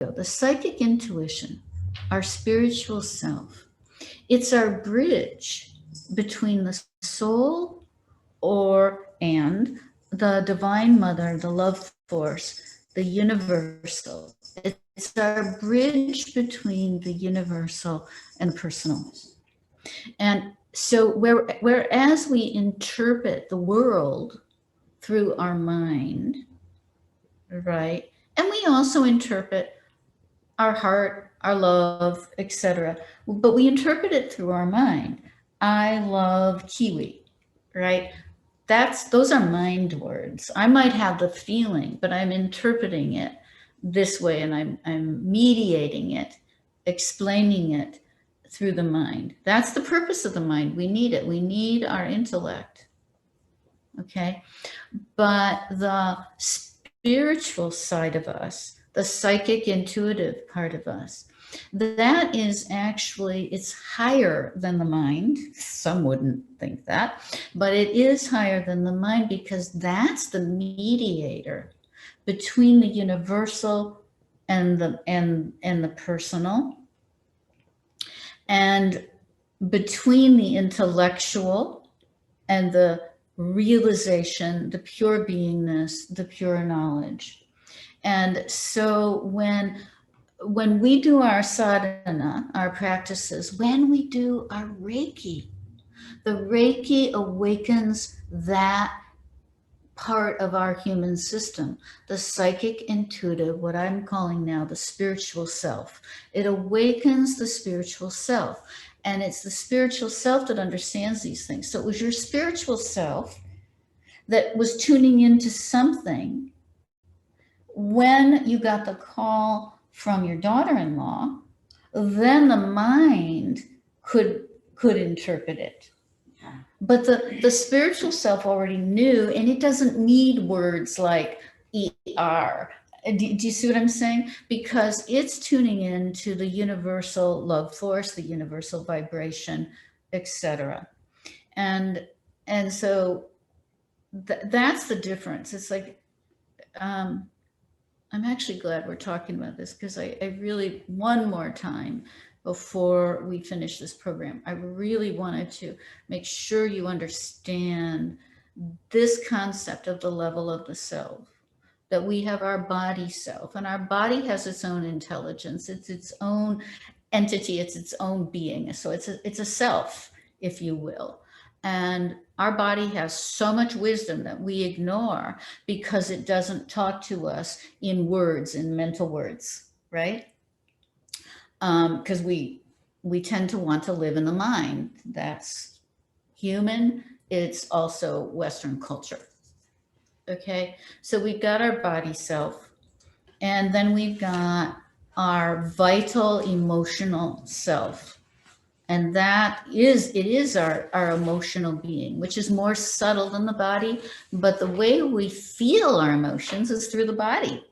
go. The psychic intuition, our spiritual self, it's our bridge between the soul and the divine mother, the love force, the universal. It's our bridge between the universal and the personal. And so whereas we interpret the world through our mind, right? And we also interpret our heart, our love, etc. But we interpret it through our mind. I love kiwi, right? Those are mind words. I might have the feeling, but I'm interpreting it this way, and I'm mediating it, explaining it through the mind. That's the purpose of the mind. We need it. We need our intellect. Okay. But the spiritual side of us, the psychic intuitive part of us, that is actually, it's higher than the mind. Some wouldn't think that, but it is higher than the mind because that's the mediator between the universal and the personal, and between the intellectual and the realization, the pure beingness, the pure knowledge. And so when we do our sadhana, our practices, when we do our Reiki, the Reiki awakens that part of our human system, the psychic intuitive, what I'm calling now the spiritual self. It awakens the spiritual self. And it's the spiritual self that understands these things. So it was your spiritual self that was tuning into something when you got the call from your daughter-in-law. Then the mind could interpret it. But the spiritual self already knew, and it doesn't need words like ER. Do you see what I'm saying? Because it's tuning into the universal love force, the universal vibration, etc. And so that's the difference. It's like, I'm actually glad we're talking about this because I really, one more time before we finish this program, I really wanted to make sure you understand this concept of the level of the self, that we have our body self, and our body has its own intelligence. It's its own entity. It's its own being. So it's a self, if you will. And our body has so much wisdom that we ignore because it doesn't talk to us in words, in mental words, right? Because we tend to want to live in the mind. That's human. It's also Western culture. Okay, so we've got our body self, and then we've got our vital emotional self. And it is our emotional being, which is more subtle than the body, but the way we feel our emotions is through the body,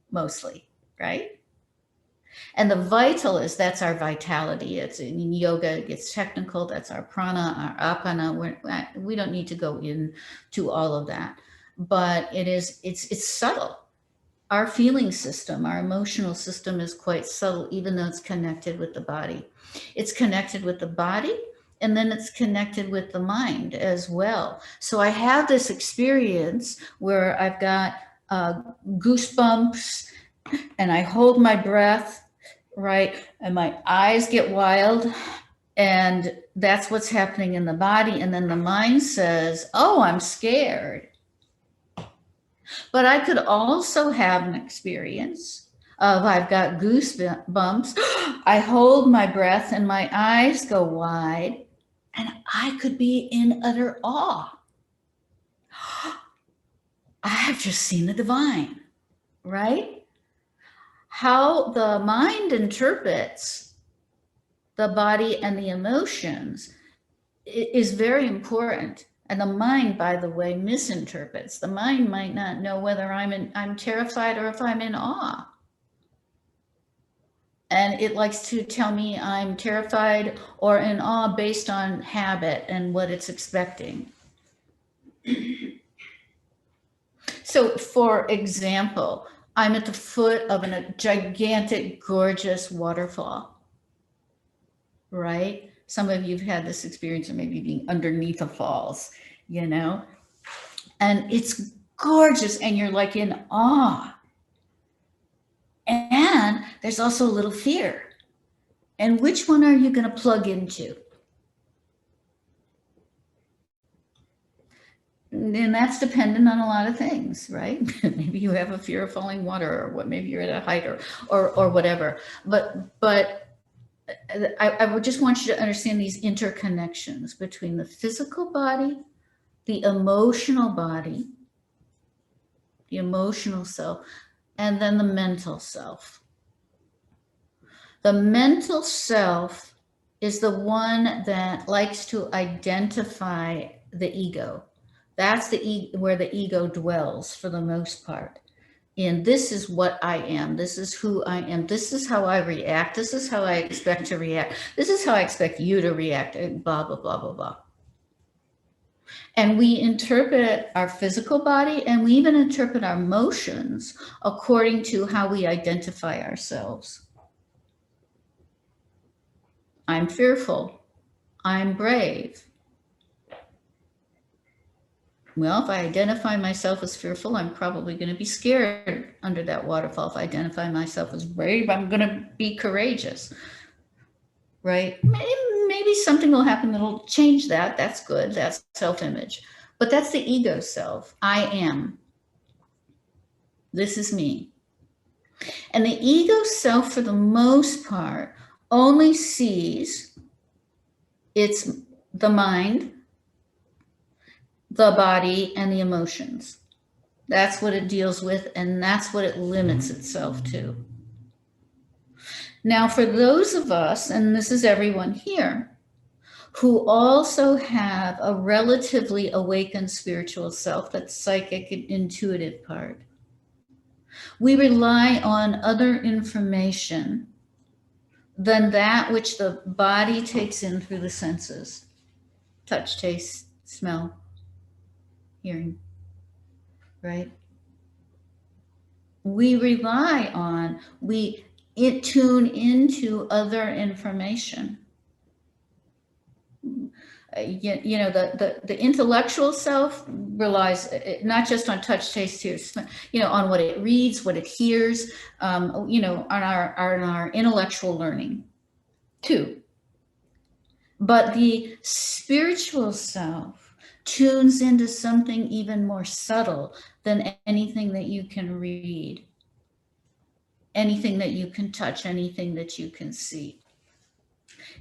mostly, right? And the vital that's our vitality. It's in yoga, it gets technical. That's our prana, our apana. We don't need to go into all of that, but it's subtle. Our feeling system, our emotional system is quite subtle, even though it's connected with the body. It's connected with the body, and then it's connected with the mind as well. So I have this experience where I've got goosebumps, and I hold my breath, right? And my eyes get wild, and that's what's happening in the body. And then the mind says, oh, I'm scared. But I could also have an experience of I've got goosebumps. I hold my breath and my eyes go wide, and I could be in utter awe. I have just seen the divine, right? How the mind interprets the body and the emotions is very important. And the mind, by the way, misinterprets. The mind might not know whether I'm terrified or if I'm in awe. And it likes to tell me I'm terrified or in awe based on habit and what it's expecting. So, for example, I'm at the foot of a gigantic, gorgeous waterfall, right? Some of you have had this experience of maybe being underneath a falls, you know, and it's gorgeous and you're like in awe. And there's also a little fear. And which one are you going to plug into? And that's dependent on a lot of things, right? Maybe you have a fear of falling water, or what? Maybe you're at a height, or whatever. But I would just want you to understand these interconnections between the physical body, the emotional body, the emotional self, and then the mental self. The mental self is the one that likes to identify the ego. That's where the ego dwells for the most part. And this is what I am. This is who I am. This is how I react. This is how I expect to react. This is how I expect you to react. Blah, blah, blah, blah, blah. And we interpret our physical body, and we even interpret our emotions according to how we identify ourselves. I'm fearful. I'm brave. Well, if I identify myself as fearful, I'm probably going to be scared under that waterfall. If I identify myself as brave, I'm going to be courageous, right? Maybe something will happen that'll change that. That's good. That's self-image. But that's the ego self. I am. This is me. And the ego self, for the most part, only sees it's the mind, the body, and the emotions. That's what it deals with, and that's what it limits itself to. Now, for those of us, and this is everyone here, who also have a relatively awakened spiritual self, that psychic and intuitive part, we rely on other information than that which the body takes in through the senses: touch, taste, smell, hearing, right? We rely on, we tune into other information. You know, the intellectual self relies not just on touch, taste, hear, you know, on what it reads, what it hears, you know, on our intellectual learning too. But the spiritual self tunes into something even more subtle than anything that you can read, anything that you can touch, anything that you can see.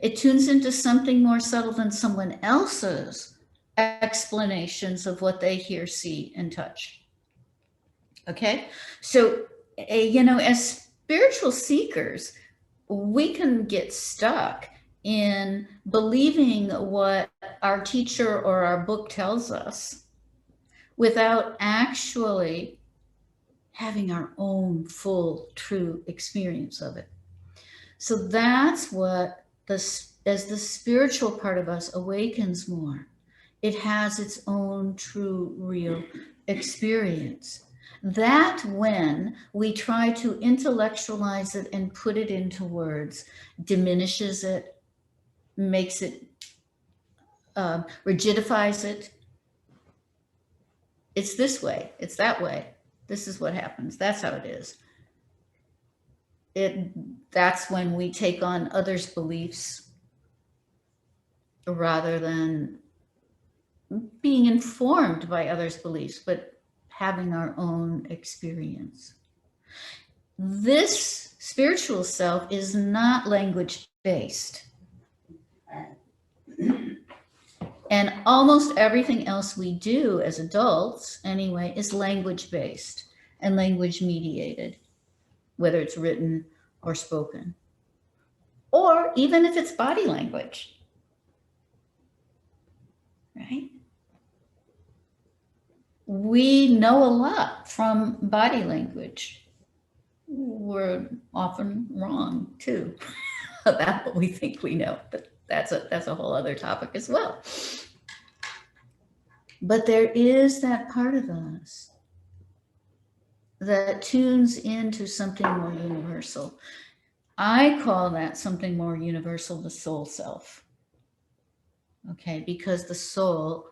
It tunes into something more subtle than someone else's explanations of what they hear, see, and touch. Okay? So, you know, as spiritual seekers, we can get stuck in believing what our teacher or our book tells us without actually having our own full, true experience of it. So that's what, as the spiritual part of us awakens more, it has its own true, real experience. That when we try to intellectualize it and put it into words, diminishes it, makes it, rigidifies it. It's this way, it's that way. This is what happens. That's how it is. That's when we take on others' beliefs rather than being informed by others' beliefs, but having our own experience. This spiritual self is not language-based. And almost everything else we do as adults, anyway, is language-based and language-mediated, whether it's written or spoken, or even if it's body language, right? We know a lot from body language. We're often wrong too about what we think we know, but that's a whole other topic as well. But there is that part of us that tunes into something more universal. I call that something more universal the soul self. Okay, because the soul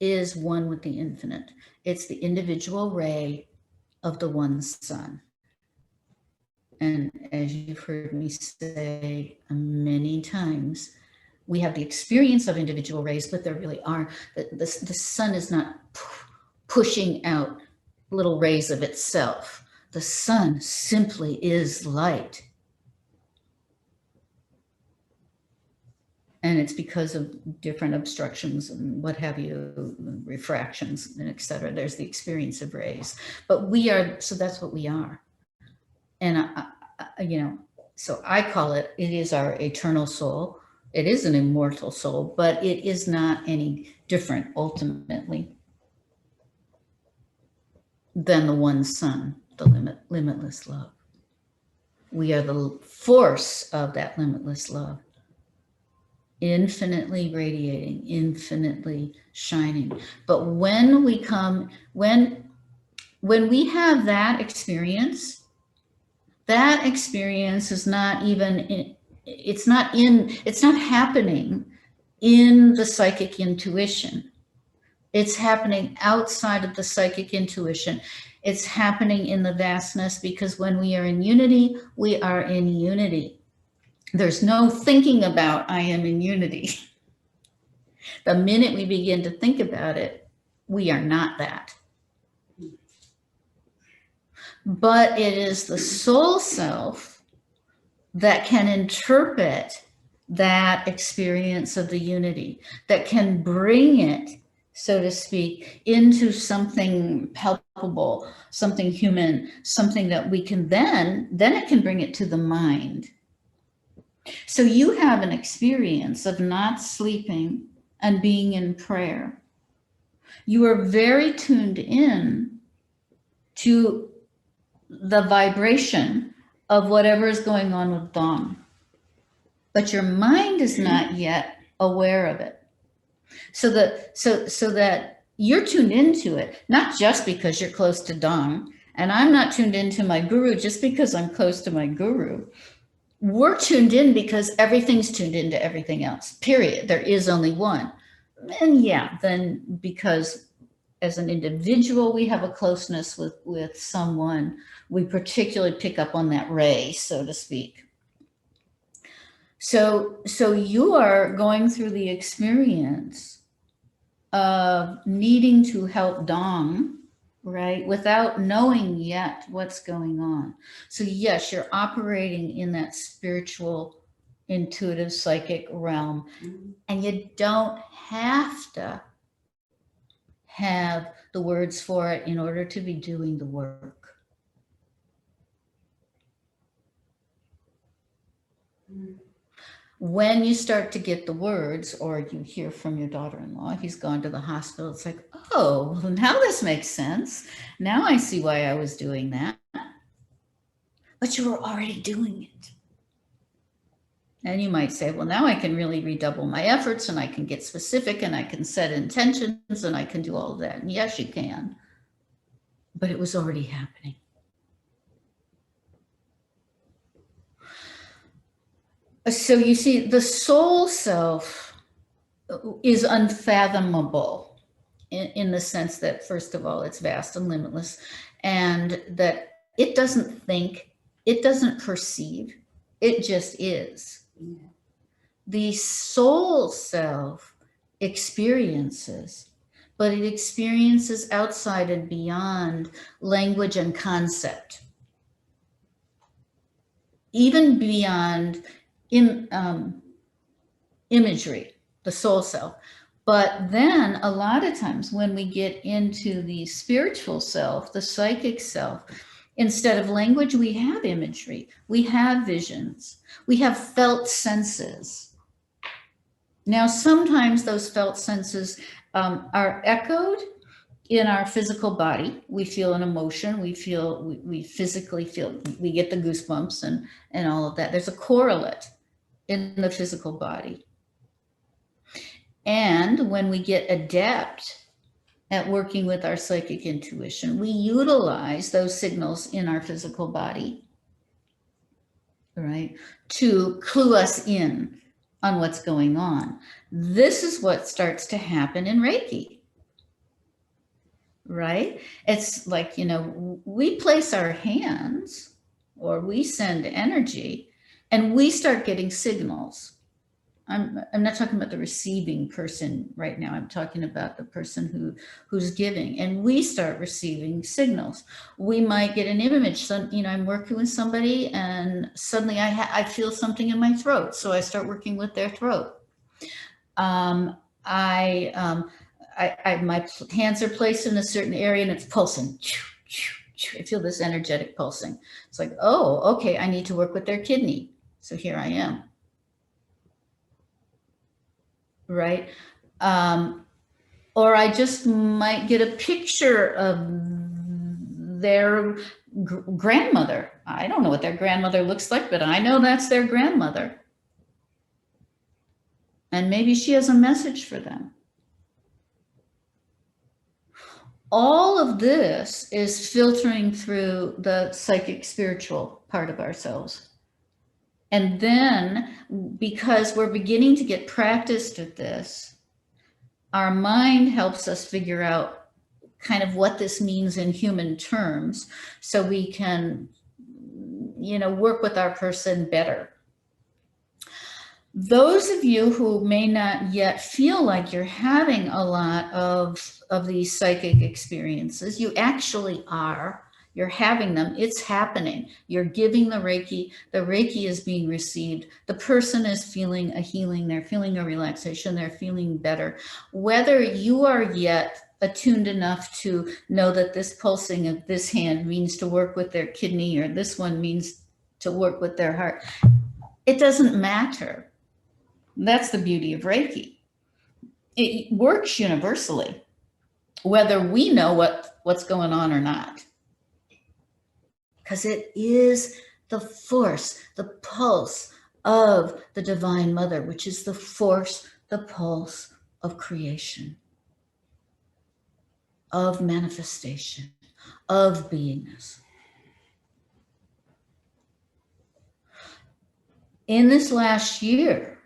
is one with the infinite. It's the individual ray of the one sun. And as you've heard me say many times, we have the experience of individual rays, but there really are, the sun is not pushing out little rays of itself. The sun simply is light. And it's because of different obstructions and what have you, refractions and et cetera. There's the experience of rays. But we are, so that's what we are. And, so I call it is our eternal soul. It is an immortal soul, but it is not any different ultimately than the one sun, the limitless love. We are the force of that limitless love, infinitely radiating, infinitely shining. But when we come, when we have that experience is not even, it's not happening in the psychic intuition. It's happening outside of the psychic intuition. It's happening in the vastness, because when we are in unity, we are in unity. There's no thinking about I am in unity. The minute we begin to think about it, we are not that. But it is the soul self that can interpret that experience of the unity, that can bring it, so to speak, into something palpable, something human, something that we can then it can bring it to the mind. So you have an experience of not sleeping and being in prayer. You are very tuned in to the vibration of whatever is going on with Dom, but your mind is not yet aware of it. So that you're tuned into it, not just because you're close to Dom, and I'm not tuned into my guru just because I'm close to my guru. We're tuned in because everything's tuned into everything else, period. There is only one. And yeah, then because as an individual, we have a closeness with someone, we particularly pick up on that ray, so to speak. So you are going through the experience of needing to help Dom, right, without knowing yet what's going on. So yes, you're operating in that spiritual, intuitive, psychic realm, and you don't have to have the words for it in order to be doing the work. When you start to get the words, or you hear from your daughter-in-law, he's gone to the hospital, it's like, oh, now this makes sense. Now I see why I was doing that. But you were already doing it. And you might say, well, now I can really redouble my efforts, and I can get specific, and I can set intentions, and I can do all of that. And yes, you can. But it was already happening. So you see, the soul self is unfathomable in the sense that, first of all, it's vast and limitless, and that it doesn't think, it doesn't perceive, it just is. Yeah. The soul self experiences, but it experiences outside and beyond language and concept, even beyond imagery, the soul self. But then a lot of times when we get into the spiritual self, the psychic self, instead of language, we have imagery, we have visions, we have felt senses. Now, sometimes those felt senses are echoed in our physical body. We feel an emotion, we physically feel, we get the goosebumps and all of that. There's a correlate in the physical body. And when we get adept at working with our psychic intuition. We utilize those signals in our physical body, right, to clue us in on what's going on. This is what starts to happen in Reiki, right? It's like, you know, we place our hands or we send energy and we start getting signals. I'm not talking about the receiving person right now. I'm talking about the person who's giving, and we start receiving signals. We might get an image. So, you know, I'm working with somebody, and suddenly I feel something in my throat, so I start working with their throat. My hands are placed in a certain area, and it's pulsing. I feel this energetic pulsing. It's like, oh, okay, I need to work with their kidney. So here I am. Right? Or I just might get a picture of their grandmother. I don't know what their grandmother looks like, but I know that's their grandmother. And maybe she has a message for them. All of this is filtering through the psychic spiritual part of ourselves. And then, because we're beginning to get practiced at this, our mind helps us figure out kind of what this means in human terms, so we can, you know, work with our person better. Those of you who may not yet feel like you're having a lot of these psychic experiences, you actually are. You're having them. It's happening. You're giving the Reiki is being received. The person is feeling a healing. They're feeling a relaxation. They're feeling better. Whether you are yet attuned enough to know that this pulsing of this hand means to work with their kidney, or this one means to work with their heart, it doesn't matter. That's the beauty of Reiki. It works universally, whether we know what's going on or not. Because it is the force, the pulse of the Divine Mother, which is the force, the pulse of creation, of manifestation, of beingness. In this last year,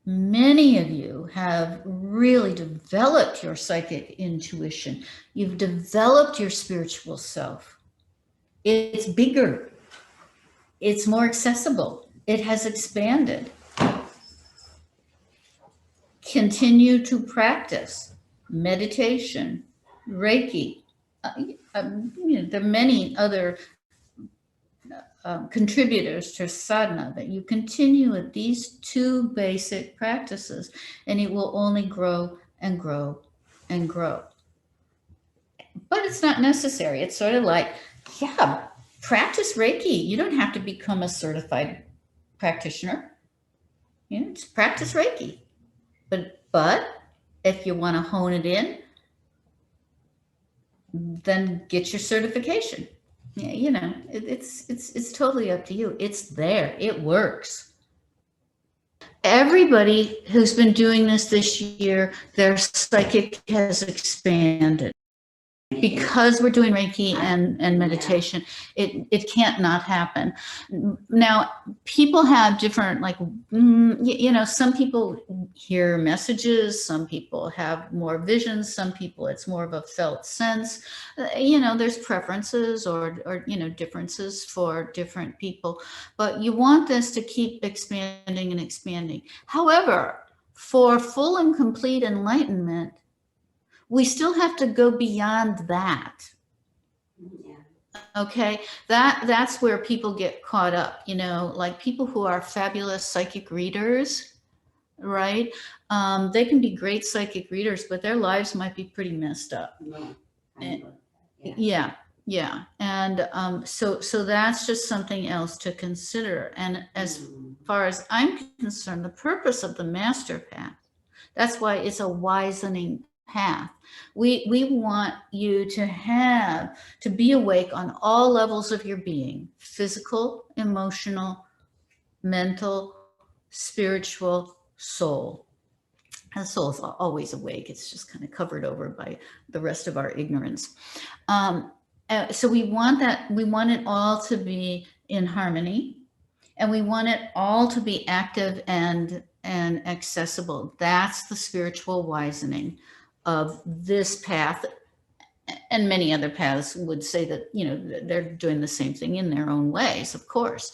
many of you have really developed your psychic intuition. You've developed your spiritual self. It's bigger. It's more accessible. It has expanded. Continue to practice meditation, Reiki. You know, there are many other contributors to sadhana, but you continue with these two basic practices, and it will only grow and grow and grow. But it's not necessary. It's sort of like, yeah, practice Reiki. You don't have to become a certified practitioner. You know, just practice Reiki. But if you want to hone it in, then get your certification. Yeah, you know, it's totally up to you. It's there. It works. Everybody who's been doing this year, their psychic has expanded. Because we're doing Reiki and meditation, it can't not happen. Now, people have different, like, you know, some people hear messages, some people have more visions, some people it's more of a felt sense. You know, there's preferences or you know, differences for different people, but you want this to keep expanding and expanding. However, for full and complete enlightenment, we still have to go beyond that. Yeah. Okay, that's where people get caught up, you know, like people who are fabulous psychic readers, right? They can be great psychic readers, but their lives might be pretty messed up. Yeah. And so that's just something else to consider. And as far as I'm concerned, the purpose of the master path, that's why it's a wisening path. We want you to be awake on all levels of your being: physical, emotional, mental, spiritual, soul. The soul is always awake. It's just kind of covered over by the rest of our ignorance. So we want that. We want it all to be in harmony, and we want it all to be active and accessible. That's the spiritual wisening of this path. And many other paths would say that, you know, they're doing the same thing in their own ways, of course.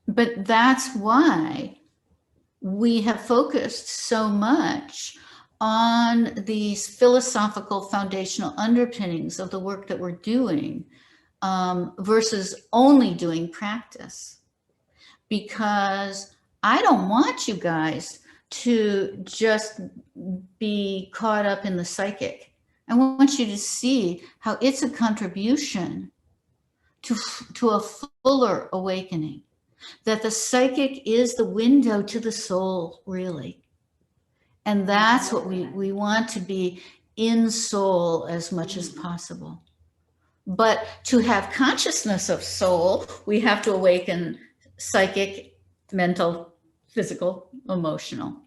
But that's why we have focused so much on these philosophical foundational underpinnings of the work that we're doing, versus only doing practice. Because I don't want you guys to just be caught up in the psychic. I want you to see how it's a contribution to a fuller awakening, that the psychic is the window to the soul, really. And that's what we want to be, in soul as much as possible. But to have consciousness of soul, we have to awaken psychic, mental, physical, emotional.